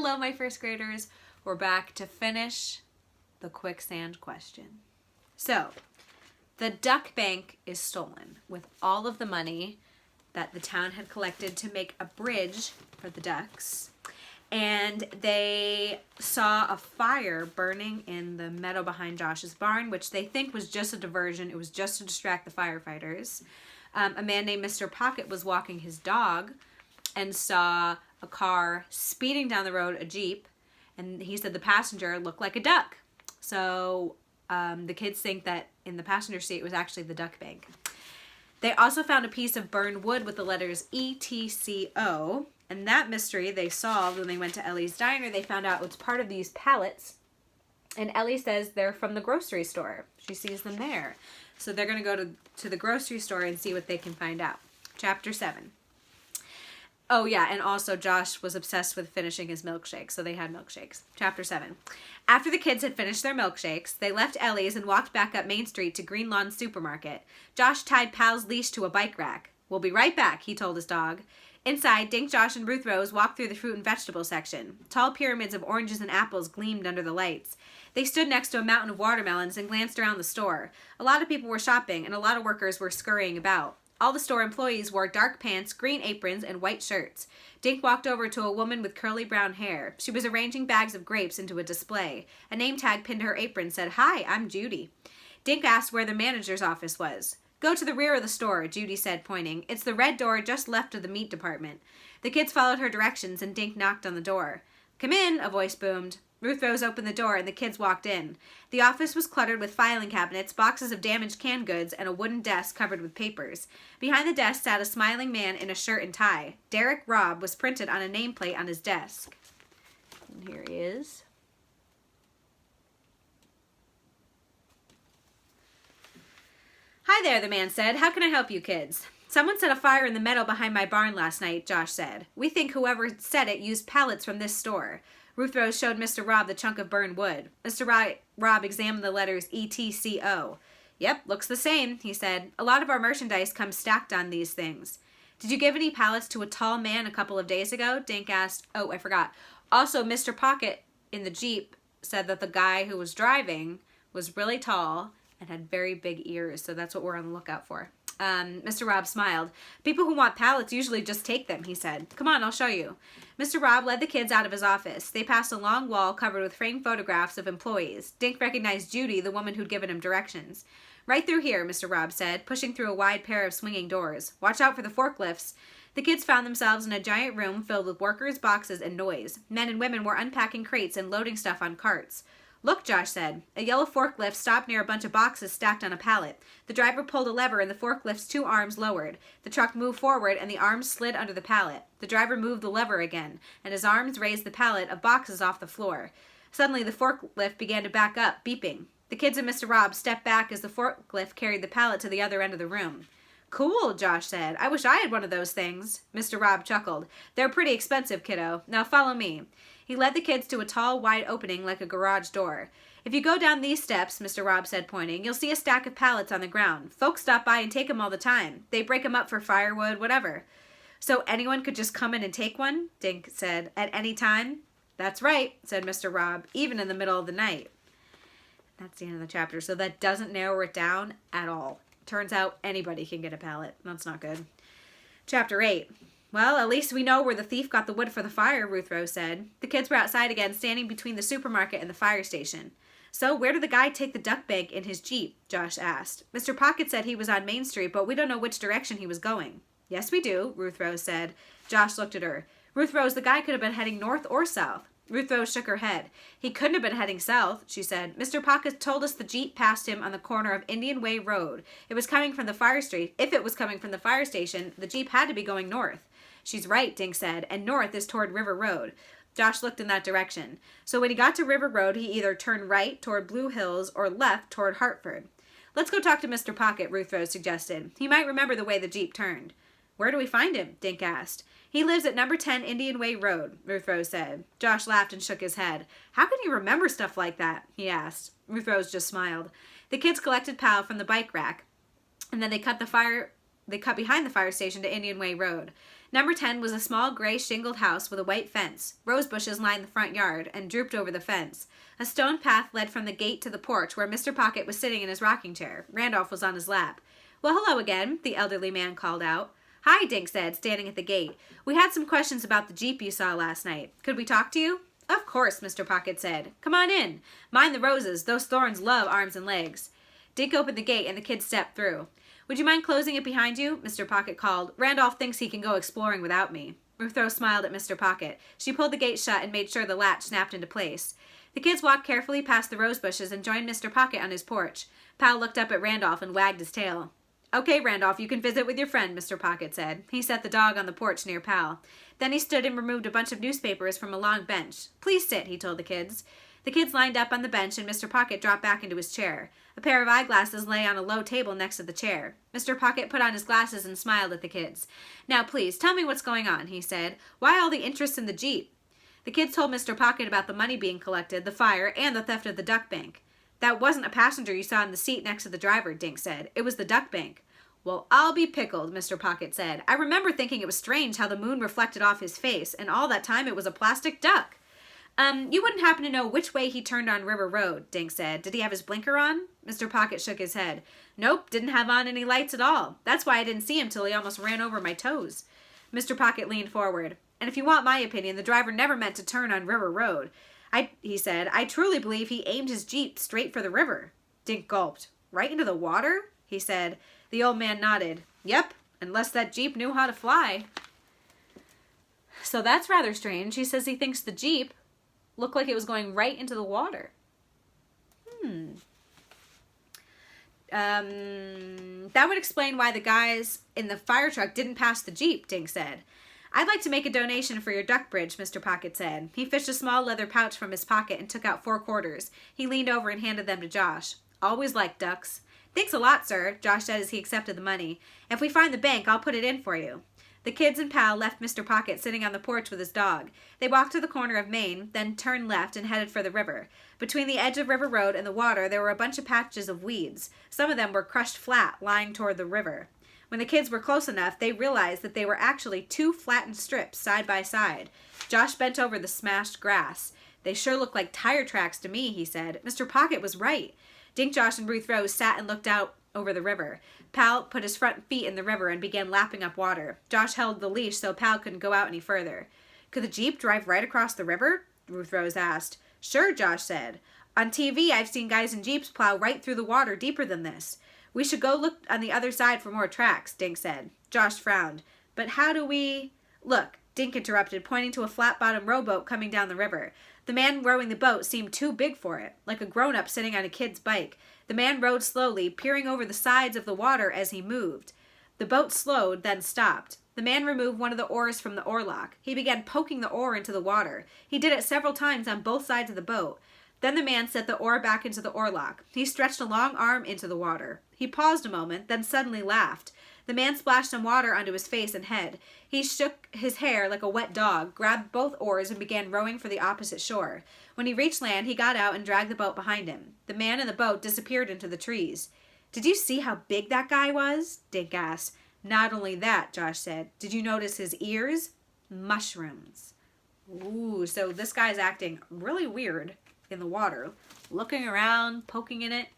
Hello, my first graders. We're back to finish the quicksand question. So, the duck bank is stolen with all of the money that the town had collected to make a bridge for the ducks. And they saw a fire burning in the meadow behind Josh's barn, which they think was just a diversion. It was just to distract the firefighters. A man named Mr. Pocket was walking his dog and saw a car speeding down the road, a Jeep, and he said the passenger looked like a duck. So the kids think that in the passenger seat was actually the duck bank. They also found a piece of burned wood with the letters ETCO, and that mystery they solved when they went to Ellie's diner. They found out it was part of these pallets, and Ellie says they're from the grocery store. She sees them there. So they're going to go to the grocery store and see what they can find out. Chapter 7. Oh, yeah, and also Josh was obsessed with finishing his milkshake, so they had milkshakes. Chapter 7. After the kids had finished their milkshakes, they left Ellie's and walked back up Main Street to Green Lawn Supermarket. Josh tied Pal's leash to a bike rack. "We'll be right back," he told his dog. Inside, Dink, Josh, and Ruth Rose walked through the fruit and vegetable section. Tall pyramids of oranges and apples gleamed under the lights. They stood next to a mountain of watermelons and glanced around the store. A lot of people were shopping, and a lot of workers were scurrying about. All the store employees wore dark pants, green aprons, and white shirts. Dink walked over to a woman with curly brown hair. She was arranging bags of grapes into a display. A name tag pinned to her apron said, "Hi, I'm Judy." Dink asked where the manager's office was. "Go to the rear of the store," Judy said, pointing. "It's the red door just left of the meat department." The kids followed her directions, and Dink knocked on the door. "Come in," a voice boomed. Ruth Rose opened the door, and the kids walked in. The office was cluttered with filing cabinets, boxes of damaged canned goods, and a wooden desk covered with papers. Behind the desk sat a smiling man in a shirt and tie. Derek Robb was printed on a nameplate on his desk. And here he is. "Hi there," the man said. "How can I help you kids?" "Someone set a fire in the meadow behind my barn last night," Josh said. "We think whoever set it used pallets from this store." Ruth Rose showed Mr. Robb the chunk of burned wood. Mr. Robb examined the letters ETCO. "Yep, looks the same," he said. "A lot of our merchandise comes stacked on these things." "Did you give any pallets to a tall man a couple of days ago?" Dink asked. "Oh, I forgot. Also, Mr. Pocket in the Jeep said that the guy who was driving was really tall and had very big ears, so that's what we're on the lookout for." Mr. Robb smiled. "People who want pallets usually just take them," he said. "Come on, I'll show you." Mr. Robb led the kids out of his office. They passed a long wall covered with framed photographs of employees. Dink recognized Judy, the woman who'd given him directions. "Right through here," Mr. Robb said, pushing through a wide pair of swinging doors. "Watch out for the forklifts." The kids found themselves in a giant room filled with workers, boxes, and noise. Men and women were unpacking crates and loading stuff on carts. "Look," Josh said. A yellow forklift stopped near a bunch of boxes stacked on a pallet. The driver pulled a lever and the forklift's two arms lowered. The truck moved forward and the arms slid under the pallet. The driver moved the lever again, and his arms raised the pallet of boxes off the floor. Suddenly, the forklift began to back up, beeping. The kids and Mr. Robb stepped back as the forklift carried the pallet to the other end of the room. "Cool," Josh said. "I wish I had one of those things." Mr. Robb chuckled. "They're pretty expensive, kiddo. Now follow me." He led the kids to a tall, wide opening like a garage door. "If you go down these steps," Mr. Robb said, pointing, "you'll see a stack of pallets on the ground. Folks stop by and take them all the time. They break them up for firewood, whatever." "So anyone could just come in and take one?" Dink said. "At any time?" "That's right," said Mr. Robb, "even in the middle of the night." That's the end of the chapter, so that doesn't narrow it down at all. Turns out anybody can get a pallet. That's not good. Chapter 8. "Well, at least we know where the thief got the wood for the fire," Ruth Rose said. The kids were outside again, standing between the supermarket and the fire station. "So, where did the guy take the duck bank in his Jeep?" Josh asked. "Mr. Pocket said he was on Main Street, but we don't know which direction he was going." "Yes, we do," Ruth Rose said. Josh looked at her. "Ruth Rose, the guy could have been heading north or south." Ruth Rose shook her head. "He couldn't have been heading south," she said. "Mr. Pocket told us the Jeep passed him on the corner of Indian Way Road. It was coming from the fire station. If it was coming from the fire station, the Jeep had to be going north." "She's right," Dink said, "and north is toward River Road." Josh looked in that direction. "So when he got to River Road, he either turned right toward Blue Hills or left toward Hartford." "Let's go talk to Mr. Pocket," Ruth Rose suggested. "He might remember the way the Jeep turned." "Where do we find him?" Dink asked. "He lives at number 10 Indian Way Road," Ruth Rose said. Josh laughed and shook his head. "How can you remember stuff like that?" he asked. Ruth Rose just smiled. The kids collected Pal from the bike rack, and then they cut behind the fire station to Indian Way Road. Number 10 was a small gray shingled house with a white fence. Rose bushes lined the front yard and drooped over the fence. A stone path led from the gate to the porch where Mr. Pocket was sitting in his rocking chair. Randolph was on his lap. "Well, hello again," the elderly man called out. "Hi," Dink said, standing at the gate. "We had some questions about the Jeep you saw last night. Could we talk to you?" "Of course," Mr. Pocket said. "Come on in. Mind the roses. Those thorns love arms and legs." Dink opened the gate and the kids stepped through. "Would you mind closing it behind you?" Mr. Pocket called. "Randolph thinks he can go exploring without me." Ruth Rose smiled at Mr. Pocket. She pulled the gate shut and made sure the latch snapped into place. The kids walked carefully past the rose bushes and joined Mr. Pocket on his porch. Pal looked up at Randolph and wagged his tail. "Okay, Randolph, you can visit with your friend," Mr. Pocket said. He set the dog on the porch near Pal. Then he stood and removed a bunch of newspapers from a long bench. "Please sit," he told the kids. The kids lined up on the bench and Mr. Pocket dropped back into his chair. A pair of eyeglasses lay on a low table next to the chair. Mr. Pocket put on his glasses and smiled at the kids. "Now, please, tell me what's going on," he said. "Why all the interest in the Jeep?" The kids told Mr. Pocket about the money being collected, the fire, and the theft of the duck bank. "That wasn't a passenger you saw in the seat next to the driver," Dink said. "It was the duck bank." "Well, I'll be pickled," Mr. Pocket said. "I remember thinking it was strange how the moon reflected off his face, and all that time it was a plastic duck." You wouldn't happen to know which way he turned on River Road," Dink said. "Did he have his blinker on?" Mr. Pocket shook his head. "Nope, didn't have on any lights at all. That's why I didn't see him till he almost ran over my toes." Mr. Pocket leaned forward. "And if you want my opinion, the driver never meant to turn on River Road. He said, I truly believe he aimed his Jeep straight for the river." Dink gulped. "Right into the water?" he said. The old man nodded. "Yep, unless that Jeep knew how to fly." "So that's rather strange. He says he thinks the Jeep looked like it was going right into the water." That would explain why the guys in the fire truck didn't pass the Jeep," Dink said. "I'd like to make a donation for your duck bridge," Mr. Pocket said. He fished a small leather pouch from his pocket and took out 4 quarters. He leaned over and handed them to Josh. "Always liked ducks." "Thanks a lot, sir," Josh said as he accepted the money. "If we find the bank, I'll put it in for you." The kids and Pal left Mr. Pocket sitting on the porch with his dog. They walked to the corner of Main, then turned left and headed for the river. Between the edge of River Road and the water, there were a bunch of patches of weeds. Some of them were crushed flat, lying toward the river. When the kids were close enough, they realized that they were actually 2 flattened strips side by side. Josh bent over the smashed grass. "They sure look like tire tracks to me," he said. Mr. Pocket was right. Dink, Josh, and Ruth Rose sat and looked out over the river. Pal put his front feet in the river and began lapping up water. Josh held the leash so Pal couldn't go out any further. "Could the Jeep drive right across the river?" Ruth Rose asked. "Sure," Josh said. "On TV, I've seen guys in Jeeps plow right through the water deeper than this." "We should go look on the other side for more tracks," Dink said. Josh frowned. "But how do we—" "Look," Dink interrupted, pointing to a flat-bottomed rowboat coming down the river. The man rowing the boat seemed too big for it, like a grown-up sitting on a kid's bike. The man rowed slowly, peering over the sides of the water as he moved. The boat slowed, then stopped. The man removed one of the oars from the oarlock. He began poking the oar into the water. He did it several times on both sides of the boat. Then the man set the oar back into the oarlock. He stretched a long arm into the water. He paused a moment, then suddenly laughed. The man splashed some water onto his face and head. He shook his hair like a wet dog, grabbed both oars, and began rowing for the opposite shore. When he reached land, he got out and dragged the boat behind him. The man and the boat disappeared into the trees. "Did you see how big that guy was?" Dink asked. "Not only that," Josh said. "Did you notice his ears? Mushrooms." Ooh, so this guy's acting really weird in the water, looking around, poking in it.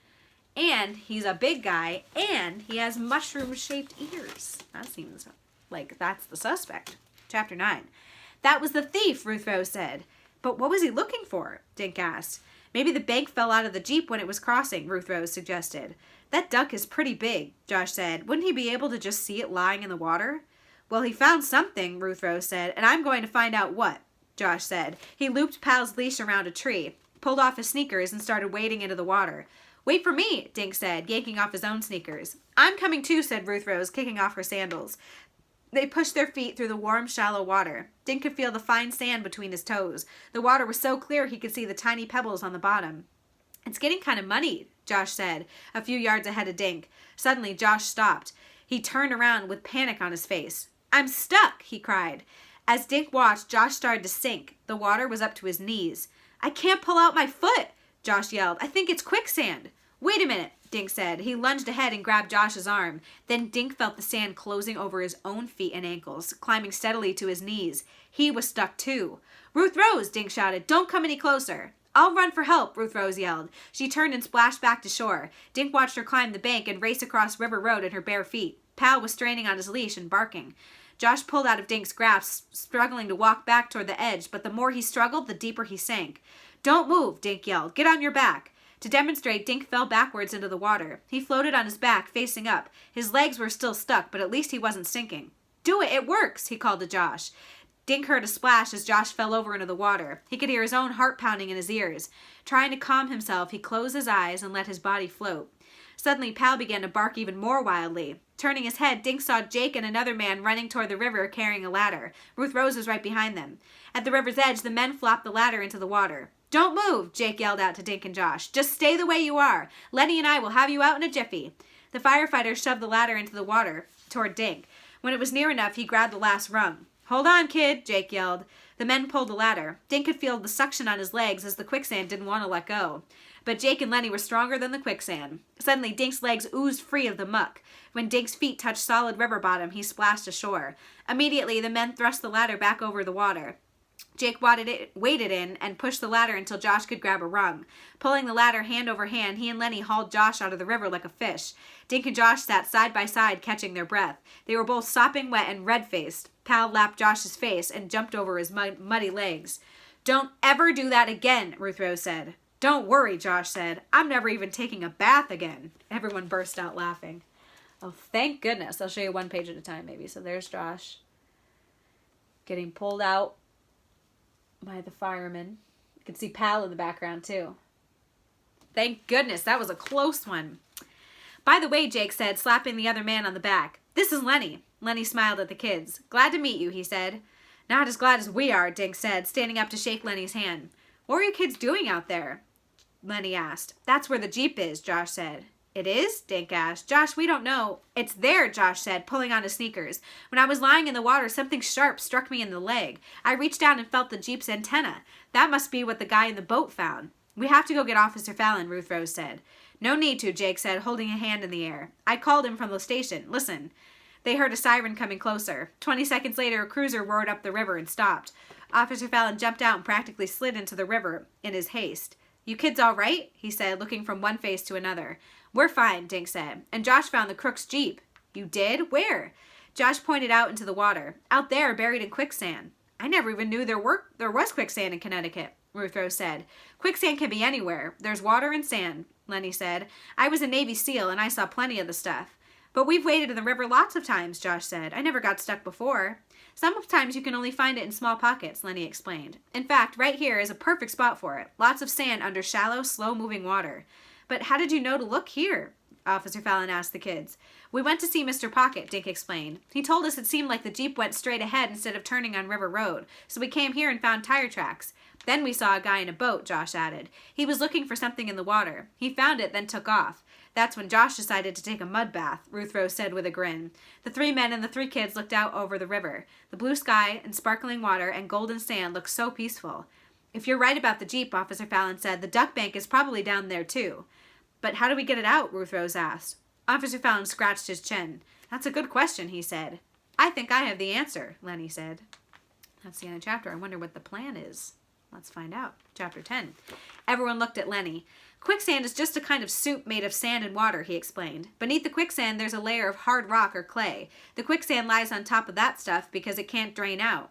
And he's a big guy, and he has mushroom-shaped ears. That seems like that's the suspect. Chapter 9. "That was the thief," Ruth Rose said. "But what was he looking for?" Dink asked. "Maybe the bank fell out of the Jeep when it was crossing," Ruth Rose suggested. "That duck is pretty big," Josh said. "Wouldn't he be able to just see it lying in the water?" "Well, he found something," Ruth Rose said, "and I'm going to find out what," Josh said. He looped Pal's leash around a tree, pulled off his sneakers, and started wading into the water. "Wait for me," Dink said, yanking off his own sneakers. "I'm coming too," said Ruth Rose, kicking off her sandals. They pushed their feet through the warm, shallow water. Dink could feel the fine sand between his toes. The water was so clear he could see the tiny pebbles on the bottom. "It's getting kind of muddy," Josh said, a few yards ahead of Dink. Suddenly, Josh stopped. He turned around with panic on his face. "I'm stuck!" he cried. As Dink watched, Josh started to sink. The water was up to his knees. "I can't pull out my foot!" Josh yelled. "I think it's quicksand." "Wait a minute." Dink said. He lunged ahead and grabbed Josh's arm. Then Dink felt the sand closing over his own feet and ankles, climbing steadily to his knees. He was stuck too. Ruth Rose, Dink shouted. Don't come any closer. I'll run for help, Ruth Rose yelled. She turned and splashed back to shore. Dink watched her climb the bank and race across River Road in her bare feet. Pal was straining on his leash and barking. Josh pulled out of Dink's grasp, struggling to walk back toward the edge, but the more he struggled, the deeper he sank. Don't move, Dink yelled. Get on your back. To demonstrate, Dink fell backwards into the water. He floated on his back, facing up. His legs were still stuck, but at least he wasn't sinking. Do it, it works, he called to Josh. Dink heard a splash as Josh fell over into the water. He could hear his own heart pounding in his ears. Trying to calm himself, he closed his eyes and let his body float. Suddenly, Pal began to bark even more wildly. Turning his head, Dink saw Jake and another man running toward the river carrying a ladder. Ruth Rose was right behind them. At the river's edge, the men flopped the ladder into the water. Don't move, Jake yelled out to Dink and Josh. Just stay the way you are. Lenny and I will have you out in a jiffy. The firefighters shoved the ladder into the water toward Dink. When it was near enough, he grabbed the last rung. Hold on, kid, Jake yelled. The men pulled the ladder. Dink could feel the suction on his legs as the quicksand didn't want to let go. But Jake and Lenny were stronger than the quicksand. Suddenly, Dink's legs oozed free of the muck. When Dink's feet touched solid river bottom, he splashed ashore. Immediately, the men thrust the ladder back over the water. Jake waded in and pushed the ladder until Josh could grab a rung. Pulling the ladder hand over hand, he and Lenny hauled Josh out of the river like a fish. Dink and Josh sat side by side, catching their breath. They were both sopping wet and red-faced. Pal lapped Josh's face and jumped over his muddy legs. Don't ever do that again, Ruth Rose said. Don't worry, Josh said. I'm never even taking a bath again. Everyone burst out laughing. Oh, thank goodness. I'll show you one page at a time, maybe. So there's Josh getting pulled out by the firemen. You can see Pal in the background, too. Thank goodness. That was a close one. By the way, Jake said, slapping the other man on the back. This is Lenny. Lenny smiled at the kids. Glad to meet you, he said. Not as glad as we are, Dink said, standing up to shake Lenny's hand. What were you kids doing out there? Lenny asked. That's where the Jeep is, Josh said. It is? Dink asked. Josh, we don't know. It's there, Josh said, pulling on his sneakers. When I was lying in the water, something sharp struck me in the leg. I reached down and felt the Jeep's antenna. That must be what the guy in the boat found. We have to go get Officer Fallon, Ruth Rose said. No need to, Jake said, holding a hand in the air. I called him from the station. Listen. They heard a siren coming closer. 20 seconds later, a cruiser roared up the river and stopped. Officer Fallon jumped out and practically slid into the river in his haste. You kids all right? He said, looking from one face to another. We're fine, Dink said. And Josh found the crook's Jeep. You did? Where? Josh pointed out into the water. Out there, buried in quicksand. I never even knew there was quicksand in Connecticut, Ruth Rose said. Quicksand can be anywhere. There's water and sand, Lenny said. I was a Navy SEAL and I saw plenty of the stuff. But we've waded in the river lots of times, Josh said. I never got stuck before. Sometimes you can only find it in small pockets, Lenny explained. In fact, right here is a perfect spot for it. Lots of sand under shallow, slow-moving water. But how did you know to look here? Officer Fallon asked the kids. We went to see Mr. Pocket, Dink explained. He told us it seemed like the Jeep went straight ahead instead of turning on River Road, so we came here and found tire tracks. Then we saw a guy in a boat, Josh added. He was looking for something in the water. He found it, then took off. That's when Josh decided to take a mud bath, Ruth Rose said with a grin. The three men and the three kids looked out over the river. The blue sky and sparkling water and golden sand looked so peaceful. If you're right about the Jeep, Officer Fallon said, the duck bank is probably down there too. But how do we get it out? Ruth Rose asked. Officer Fallon scratched his chin. That's a good question, he said. I think I have the answer, Lenny said. That's the end of the chapter. I wonder what the plan is. Let's find out. Chapter 10. Everyone looked at Lenny. Quicksand is just a kind of soup made of sand and water, he explained. Beneath the quicksand, there's a layer of hard rock or clay. The quicksand lies on top of that stuff because it can't drain out.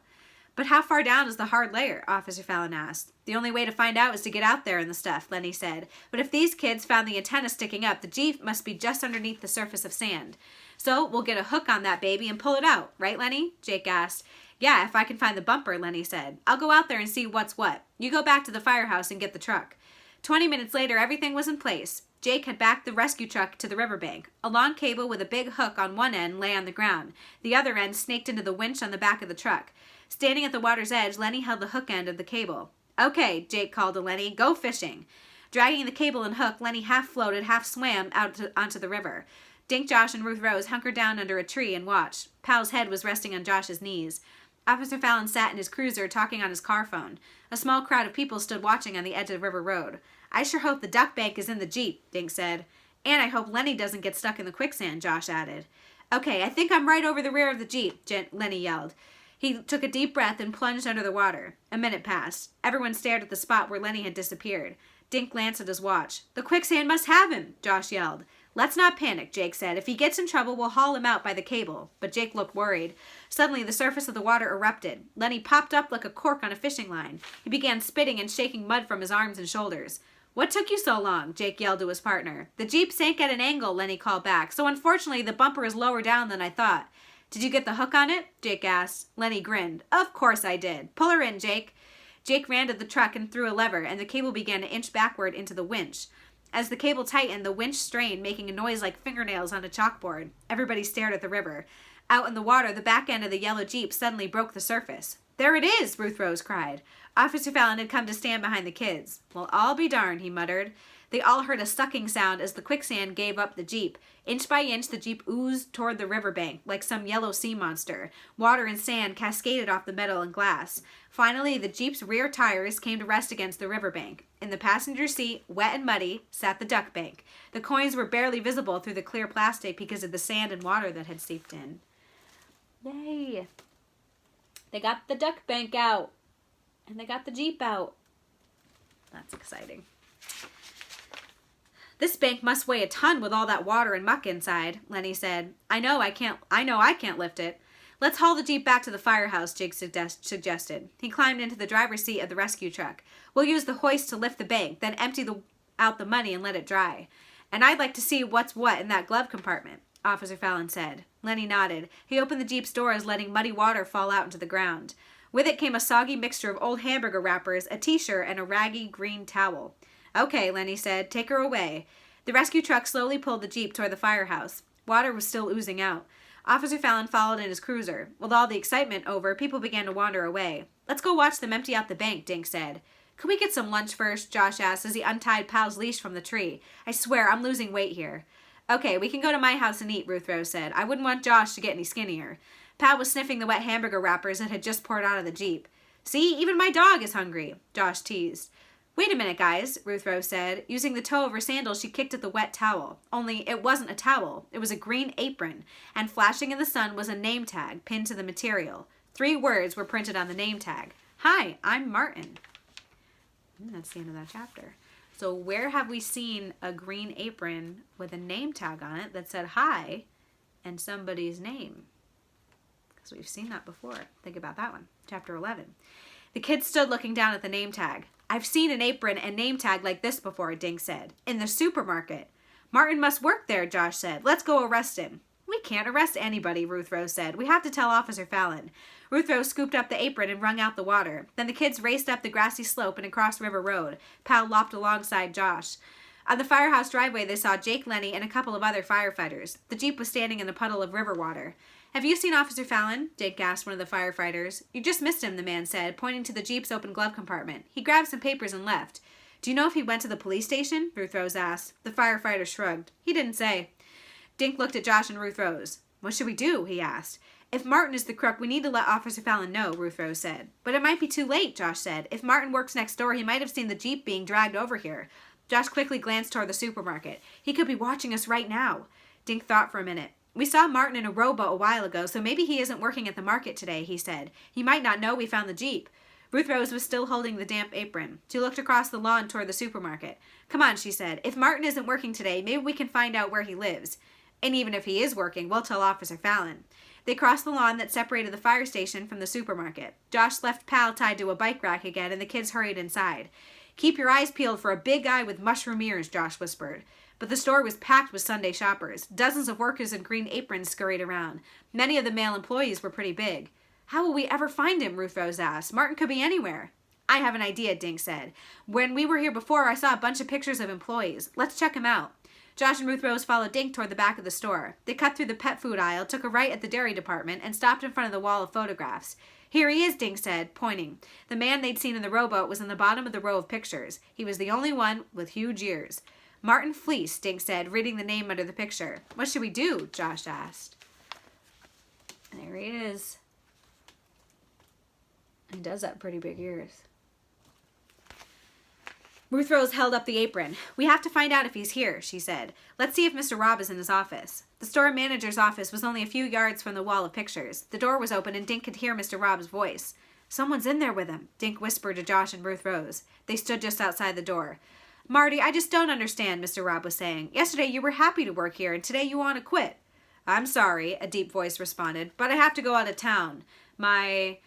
But how far down is the hard layer? Officer Fallon asked. The only way to find out is to get out there in the stuff, Lenny said. But if these kids found the antenna sticking up, the Jeep must be just underneath the surface of sand. So we'll get a hook on that baby and pull it out, right, Lenny? Jake asked. Yeah, if I can find the bumper, Lenny said. I'll go out there and see what's what. You go back to the firehouse and get the truck. 20 minutes later, everything was in place. Jake had backed the rescue truck to the riverbank. A long cable with a big hook on one end lay on the ground. The other end snaked into the winch on the back of the truck. Standing at the water's edge, Lenny held the hook end of the cable. Okay, Jake called to Lenny, go fishing. Dragging the cable and hook, Lenny half floated, half swam out onto the river. Dink, Josh, and Ruth Rose hunkered down under a tree and watched. Pal's head was resting on Josh's knees. Officer Fallon sat in his cruiser talking on his car phone. A small crowd of people stood watching on the edge of River Road. I sure hope the duck bank is in the Jeep, Dink said. And I hope Lenny doesn't get stuck in the quicksand, Josh added. Okay, I think I'm right over the rear of the Jeep, Lenny yelled. He took a deep breath and plunged under the water. A minute passed. Everyone stared at the spot where Lenny had disappeared. Dink glanced at his watch. The quicksand must have him, Josh yelled. Let's not panic, Jake said. If he gets in trouble, we'll haul him out by the cable. But Jake looked worried. Suddenly, the surface of the water erupted. Lenny popped up like a cork on a fishing line. He began spitting and shaking mud from his arms and shoulders. What took you so long? Jake yelled to his partner. The Jeep sank at an angle, Lenny called back. So unfortunately, the bumper is lower down than I thought. Did you get the hook on it? Jake asked. Lenny grinned. Of course I did. Pull her in, Jake. Jake ran to the truck and threw a lever, and the cable began to inch backward into the winch. As the cable tightened, the winch strained, making a noise like fingernails on a chalkboard. Everybody stared at the river. Out in the water, the back end of the yellow Jeep suddenly broke the surface. There it is, Ruth Rose cried. Officer Fallon had come to stand behind the kids. Well, I'll be darned, he muttered. They all heard a sucking sound as the quicksand gave up the Jeep. Inch by inch, the Jeep oozed toward the riverbank like some yellow sea monster. Water and sand cascaded off the metal and glass. Finally, the Jeep's rear tires came to rest against the riverbank. In the passenger seat, wet and muddy, sat the duck bank. The coins were barely visible through the clear plastic because of the sand and water that had seeped in. Yay! They got the duck bank out. And they got the Jeep out. That's exciting. This bank must weigh a ton with all that water and muck inside, Lenny said. I know I can't lift it. Let's haul the Jeep back to the firehouse, Jake suggested. He climbed into the driver's seat of the rescue truck. We'll use the hoist to lift the bank, then empty out the money and let it dry. And I'd like to see what's what in that glove compartment, Officer Fallon said. Lenny nodded. He opened the Jeep's doors, letting muddy water fall out into the ground. With it came a soggy mixture of old hamburger wrappers, a t-shirt, and a raggy green towel. Okay, Lenny said. Take her away. The rescue truck slowly pulled the Jeep toward the firehouse. Water was still oozing out. Officer Fallon followed in his cruiser. With all the excitement over, people began to wander away. Let's go watch them empty out the bank, Dink said. Could we get some lunch first? Josh asked as he untied Pal's leash from the tree. I swear, I'm losing weight here. Okay, we can go to my house and eat, Ruth Rose said. I wouldn't want Josh to get any skinnier. Pal was sniffing the wet hamburger wrappers that had just poured out of the Jeep. See, even my dog is hungry, Josh teased. Wait a minute, guys, Ruth Rose said. Using the toe of her sandal, she kicked at the wet towel. Only it wasn't a towel. It was a green apron, and flashing in the sun was a name tag pinned to the material. 3 words were printed on the name tag. Hi, I'm Martin. And that's the end of that chapter. So where have we seen a green apron with a name tag on it that said hi and somebody's name? Because we've seen that before. Think about that one. Chapter 11. The kids stood looking down at the name tag. I've seen an apron and name tag like this before, Dink said. In the supermarket. Martin must work there, Josh said. Let's go arrest him. We can't arrest anybody, Ruth Rose said. We have to tell Officer Fallon. Ruth Rose scooped up the apron and wrung out the water. Then the kids raced up the grassy slope and across River Road. Pal lopped alongside Josh. On the firehouse driveway, they saw Jake, Lenny, and a couple of other firefighters. The Jeep was standing in a puddle of river water. Have you seen Officer Fallon? Jake asked one of the firefighters. You just missed him, the man said, pointing to the Jeep's open glove compartment. He grabbed some papers and left. Do you know if he went to the police station? Ruth Rose asked. The firefighter shrugged. He didn't say. Dink looked at Josh and Ruth Rose. What should we do? He asked. If Martin is the crook, we need to let Officer Fallon know, Ruth Rose said. But it might be too late, Josh said. If Martin works next door, he might have seen the Jeep being dragged over here. Josh quickly glanced toward the supermarket. He could be watching us right now. Dink thought for a minute. We saw Martin in a rowboat a while ago, so maybe he isn't working at the market today, he said. He might not know we found the Jeep. Ruth Rose was still holding the damp apron. She looked across the lawn toward the supermarket. Come on, she said. If Martin isn't working today, maybe we can find out where he lives. And even if he is working, we'll tell Officer Fallon. They crossed the lawn that separated the fire station from the supermarket. Josh left Pal tied to a bike rack again, and the kids hurried inside. Keep your eyes peeled for a big guy with mushroom ears, Josh whispered. But the store was packed with Sunday shoppers. Dozens of workers in green aprons scurried around. Many of the male employees were pretty big. How will we ever find him? Ruth Rose asked. Martin could be anywhere. I have an idea, Dink said. When we were here before, I saw a bunch of pictures of employees. Let's check them out. Josh and Ruth Rose followed Dink toward the back of the store. They cut through the pet food aisle, took a right at the dairy department, and stopped in front of the wall of photographs. Here he is, Dink said, pointing. The man they'd seen in the rowboat was in the bottom of the row of pictures. He was the only one with huge ears. Martin Fleece, Dink said, reading the name under the picture. What should we do? Josh asked. There he is. He does have pretty big ears. Ruth Rose held up the apron. "We have to find out if he's here," she said. "Let's see if Mr. Robb is in his office." The store manager's office was only a few yards from the wall of pictures. The door was open and Dink could hear Mr. Robb's voice. "Someone's in there with him," Dink whispered to Josh and Ruth Rose. They stood just outside the door. "Marty, I just don't understand," Mr. Robb was saying. "Yesterday you were happy to work here and today you want to quit." "I'm sorry," a deep voice responded, "but I have to go out of town. My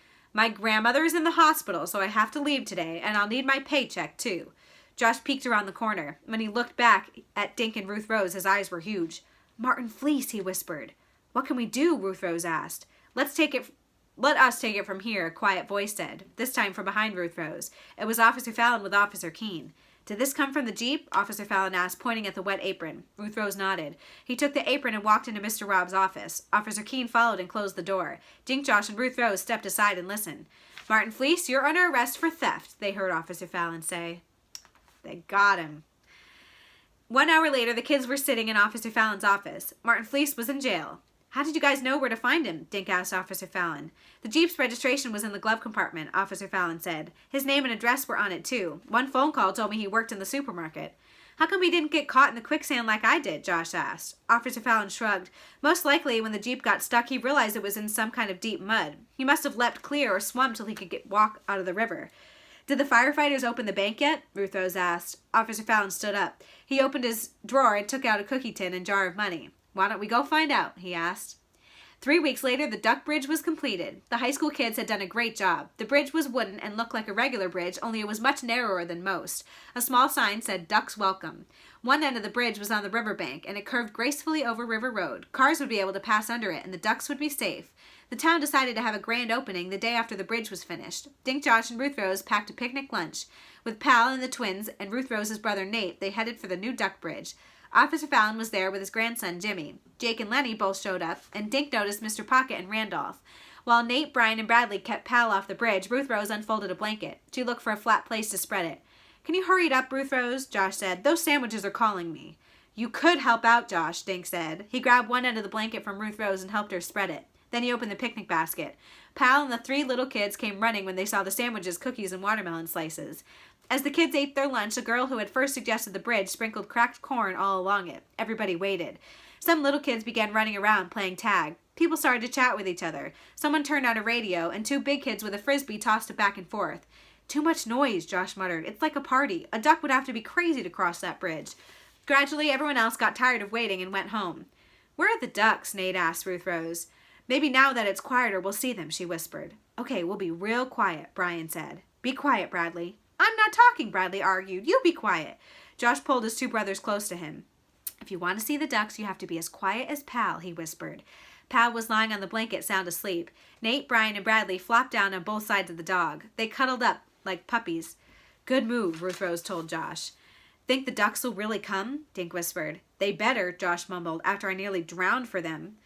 grandmother is in the hospital, so I have to leave today, and I'll need my paycheck too." Josh peeked around the corner. When he looked back at Dink and Ruth Rose, his eyes were huge. "Martin Fleece," he whispered. "What can we do?" Ruth Rose asked. Let us take it from here," a quiet voice said, this time from behind Ruth Rose. It was Officer Fallon with Officer Keene. "Did this come from the Jeep?" Officer Fallon asked, pointing at the wet apron. Ruth Rose nodded. He took the apron and walked into Mr. Robb's office. Officer Keene followed and closed the door. Dink, Josh, and Ruth Rose stepped aside and listened. "Martin Fleece, you're under arrest for theft," they heard Officer Fallon say. They got him. 1 hour later, the kids were sitting in Officer Fallon's office. Martin Fleece was in jail. "How did you guys know where to find him?" Dink asked Officer Fallon. "The Jeep's registration was in the glove compartment," Officer Fallon said. "His name and address were on it, too. One phone call told me he worked in the supermarket." "How come he didn't get caught in the quicksand like I did?" Josh asked. Officer Fallon shrugged. "Most likely, when the Jeep got stuck, he realized it was in some kind of deep mud. He must have leapt clear or swum till he could walk out of the river." "Did the firefighters open the bank yet?" Ruth Rose asked. Officer Fallon stood up. He opened his drawer and took out a cookie tin and jar of money. "Why don't we go find out?" he asked. 3 weeks later, the duck bridge was completed. The high school kids had done a great job. The bridge was wooden and looked like a regular bridge, only it was much narrower than most. A small sign said, "Ducks Welcome." One end of the bridge was on the riverbank, and it curved gracefully over River Road. Cars would be able to pass under it, and the ducks would be safe. The town decided to have a grand opening the day after the bridge was finished. Dink, Josh, and Ruth Rose packed a picnic lunch. With Pal and the twins and Ruth Rose's brother Nate, they headed for the new duck bridge. Officer Fallon was there with his grandson, Jimmy. Jake and Lenny both showed up, and Dink noticed Mr. Pocket and Randolph. While Nate, Brian, and Bradley kept Pal off the bridge, Ruth Rose unfolded a blanket. She looked for a flat place to spread it. "Can you hurry it up, Ruth Rose?" Josh said. "Those sandwiches are calling me." "You could help out, Josh," Dink said. He grabbed one end of the blanket from Ruth Rose and helped her spread it. Then he opened the picnic basket. Pal and the 3 little kids came running when they saw the sandwiches, cookies, and watermelon slices. As the kids ate their lunch, a girl who had first suggested the bridge sprinkled cracked corn all along it. Everybody waited. Some little kids began running around, playing tag. People started to chat with each other. Someone turned on a radio, and 2 big kids with a frisbee tossed it back and forth. "Too much noise," Josh muttered. "It's like a party. A duck would have to be crazy to cross that bridge." Gradually, everyone else got tired of waiting and went home. "Where are the ducks?" Nate asked Ruth Rose. "Maybe now that it's quieter, we'll see them," she whispered. "Okay, we'll be real quiet," Brian said. "Be quiet, Bradley." "I'm not talking," Bradley argued. "You be quiet." Josh pulled his 2 brothers close to him. "If you want to see the ducks, you have to be as quiet as Pal," he whispered. Pal was lying on the blanket, sound asleep. Nate, Brian, and Bradley flopped down on both sides of the dog. They cuddled up like puppies. "Good move," Ruth Rose told Josh. "Think the ducks will really come?" Dink whispered. "They better," Josh mumbled, "after I nearly drowned for them."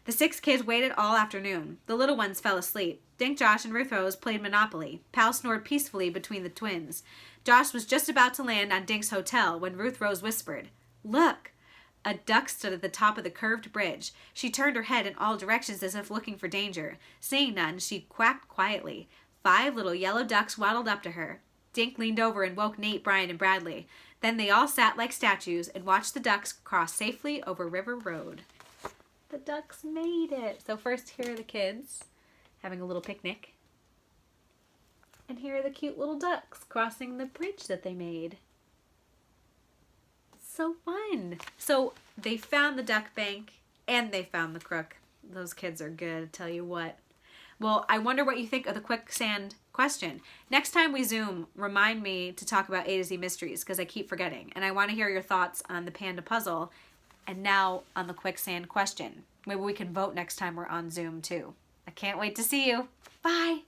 The 6 kids waited all afternoon. The little ones fell asleep. Dink, Josh, and Ruth Rose played Monopoly. Pal snored peacefully between the twins. Josh was just about to land on Dink's hotel when Ruth Rose whispered, "Look!" A duck stood at the top of the curved bridge. She turned her head in all directions as if looking for danger. Seeing none, she quacked quietly. 5 little yellow ducks waddled up to her. Dink leaned over and woke Nate, Brian, and Bradley. Then they all sat like statues and watched the ducks cross safely over River Road. The ducks made it. So first, here are the kids having a little picnic. And here are the cute little ducks crossing the bridge that they made. So fun. So they found the duck bank and they found the crook. Those kids are good, I tell you what. Well, I wonder what you think of the quicksand question. Next time we Zoom, remind me to talk about A to Z mysteries because I keep forgetting. And I want to hear your thoughts on the panda puzzle and now on the quicksand question. Maybe we can vote next time we're on Zoom too. I can't wait to see you. Bye.